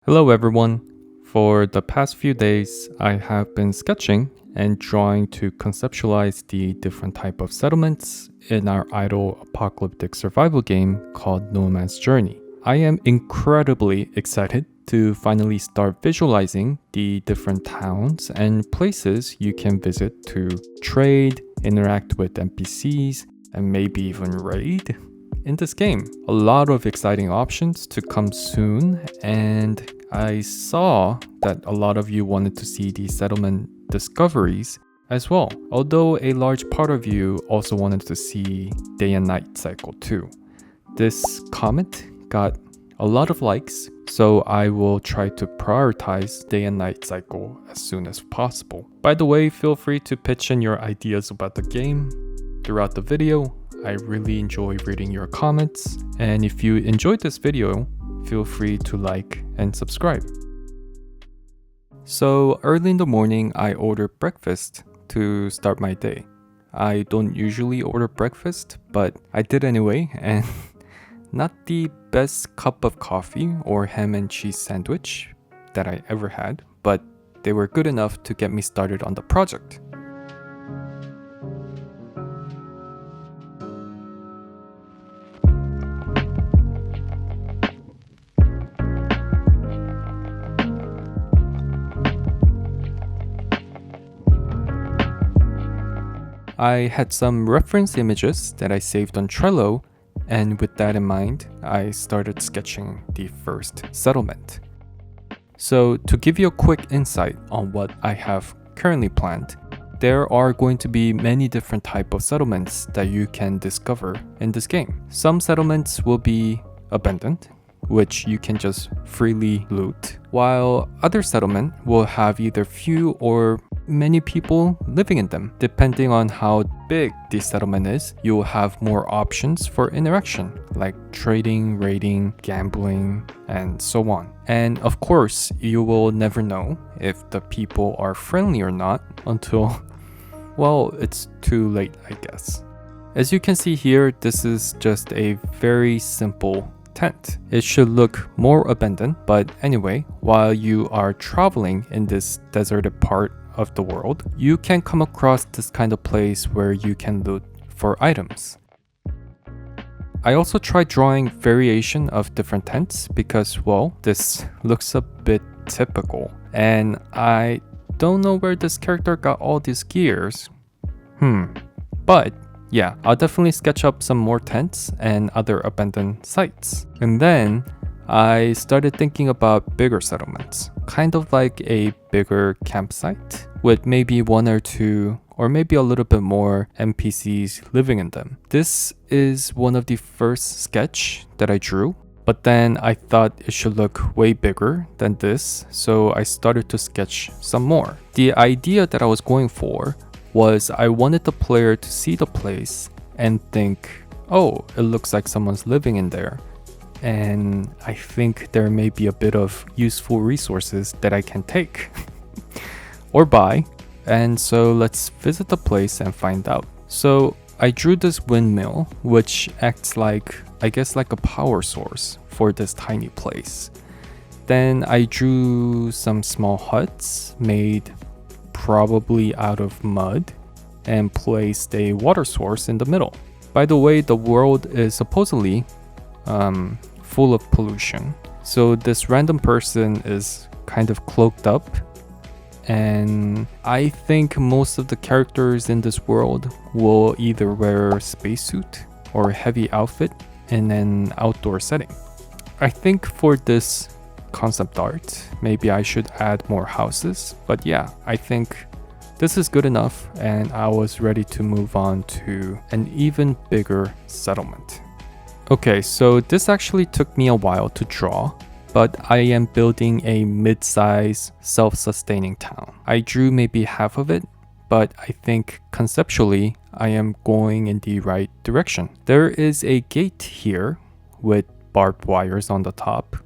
Hello everyone. For the past few days, I have been sketching and trying to conceptualize the different type of settlements in our idle apocalyptic survival game called Nomad's Journey. I am incredibly excited to finally start visualizing the different towns and places you can visit to trade, interact with NPCs, and maybe even raid in this game. A lot of exciting options to come soon, and I saw that a lot of you wanted to see the settlement discoveries as well, although a large part of you also wanted to see day and night cycle too. This comment got a lot of likes, so I will try to prioritize day and night cycle as soon as possible. By the way, feel free to pitch in your ideas about the game throughout the video. I really enjoy reading your comments, and if you enjoyed this video, feel free to like and subscribe. So early in the morning, I ordered breakfast to start my day. I don't usually order breakfast, but I did anyway, and not the best cup of coffee or ham and cheese sandwich that I ever had, but they were good enough to get me started on the project. I had some reference images that I saved on Trello, and with that in mind, I started sketching the first settlement. So to give you a quick insight on what I have currently planned, there are going to be many different types of settlements that you can discover in this game. Some settlements will be abandoned, which you can just freely loot, while other settlement will have either few or many people living in them. Depending on how big the settlement is, you will have more options for interaction, like trading, raiding, gambling, and so on. And of course, you will never know if the people are friendly or not until, well, it's too late, I guess. As you can see here, this is just a very simple tent. It should look more abandoned, but anyway, while you are traveling in this deserted part of the world, you can come across this kind of place where you can loot for items. I also tried drawing variation of different tents because, well, this looks a bit typical, and I don't know where this character got all these gears. But yeah, I'll definitely sketch up some more tents and other abandoned sites. And then I started thinking about bigger settlements, kind of like a bigger campsite with maybe one or two or maybe a little bit more NPCs living in them. This is one of the first sketch that I drew, but then I thought it should look way bigger than this, so I started to sketch some more. The idea that I was going for was I wanted the player to see the place and think, oh, it looks like someone's living in there. And I think there may be a bit of useful resources that I can take or buy. And so let's visit the place and find out. So I drew this windmill, which acts like, I guess, like a power source for this tiny place. Then I drew some small huts made probably out of mud and placed a water source in the middle. By the way, the world is supposedly full of pollution, so this random person is kind of cloaked up, and I think most of the characters in this world will either wear a spacesuit or a heavy outfit in an outdoor setting. I think for this concept art, maybe I should add more houses, but yeah, I think this is good enough, and I was ready to move on to an even bigger settlement. Okay, so this actually took me a while to draw, but I am building a mid-size self-sustaining town. I drew maybe half of it, but I think conceptually I am going in the right direction. There is a gate here with barbed wires on the top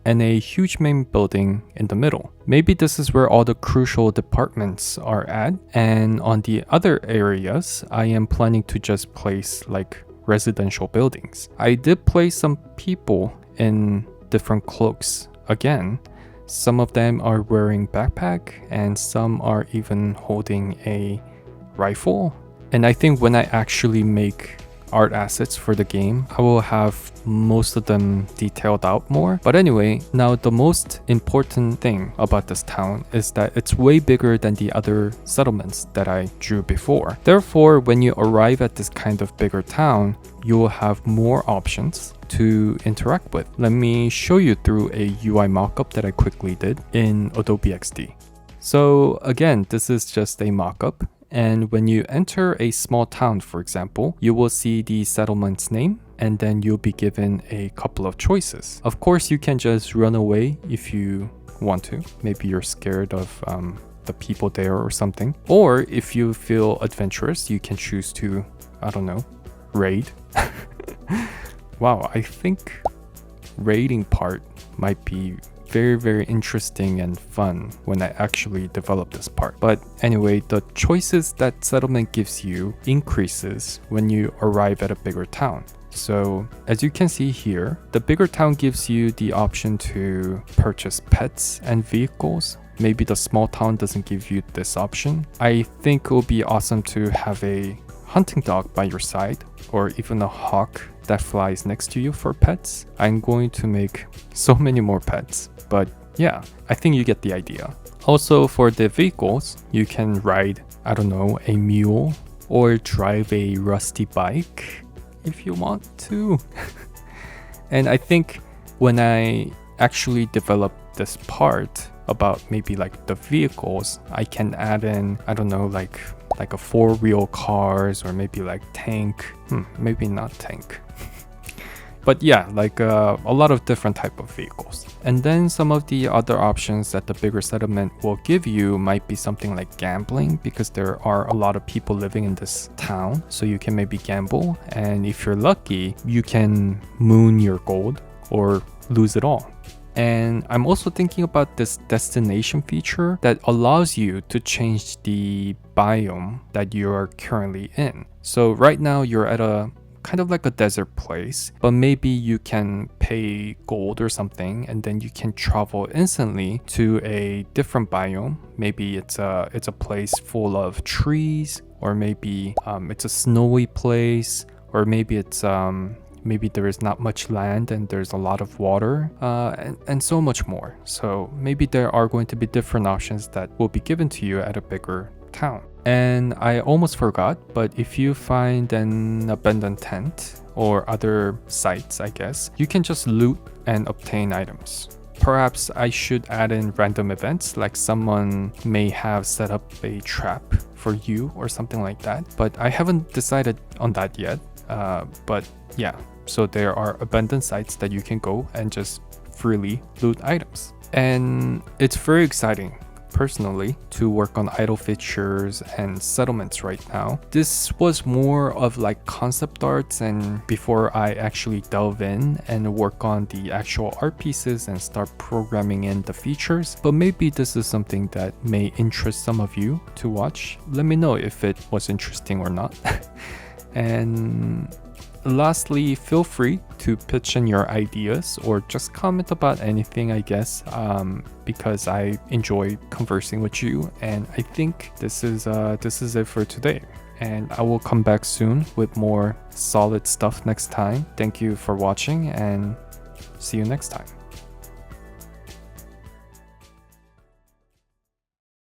and a huge main building in the middle. Maybe this is where all the crucial departments are at, and on the other areas I am planning to just place like residential buildings. I did place some people in different cloaks again, Some of them are wearing backpack and some are even holding a rifle. And I think when I actually make art assets for the game, I will have most of them detailed out more. But anyway, now the most important thing about this town is that it's way bigger than the other settlements that I drew before. Therefore, when you arrive at this kind of bigger town, you will have more options to interact with. Let me show you through a UI mockup that I quickly did in Adobe XD. So again, this is just a mockup. And when you enter a small town, for example, you will see the settlement's name and then you'll be given a couple of choices. Of course, you can just run away if you want to. Maybe you're scared of the people there or something. Or if you feel adventurous, you can choose to, I don't know, raid. Wow, I think raiding part might be very interesting and fun when I actually develop this part. But anyway, the choices that settlement gives you increases when you arrive at a bigger town. So as you can see here, the bigger town gives you the option to purchase pets and vehicles. Maybe the small town doesn't give you this option. I think it would be awesome to have a hunting dog by your side, or even a hawk that flies next to you for pets. I'm going to make so many more pets, but yeah, I think you get the idea. Also for the vehicles, you can ride, I don't know, a mule or drive a rusty bike if you want to. And I think when I actually develop this part about maybe like the vehicles, I can add in, I don't know, like a 4-wheel cars or maybe like tank, maybe not tank. But yeah, like a lot of different type of vehicles. And then some of the other options that the bigger settlement will give you might be something like gambling, because there are a lot of people living in this town. So you can maybe gamble, and if you're lucky, you can moon your gold or lose it all. And I'm also thinking about this destination feature that allows you to change the biome that you are currently in. So right now you're at a kind of like a desert place, but maybe you can pay gold or something and then you can travel instantly to a different biome. Maybe it's a place full of trees, or maybe it's a snowy place, or maybe it's maybe there is not much land and there's a lot of water, and so much more. So maybe there are going to be different options that will be given to you at a bigger town. And I almost forgot, but if you find an abandoned tent or other sites, I guess, you can just loot and obtain items. Perhaps I should add in random events, like someone may have set up a trap for you or something like that, but I haven't decided on that yet. But yeah, so there are abandoned sites that you can go and just freely loot items. And it's very exciting, personally, to work on idle features and settlements right now. This was more of like concept arts, and before I actually delve in and work on the actual art pieces and start programming in the features. But maybe this is something that may interest some of you to watch. Let me know if it was interesting or not. And lastly, feel free to pitch in your ideas or just comment about anything, I guess, because I enjoy conversing with you. And I think this is it for today. And I will come back soon with more solid stuff next time. Thank you for watching and see you next time.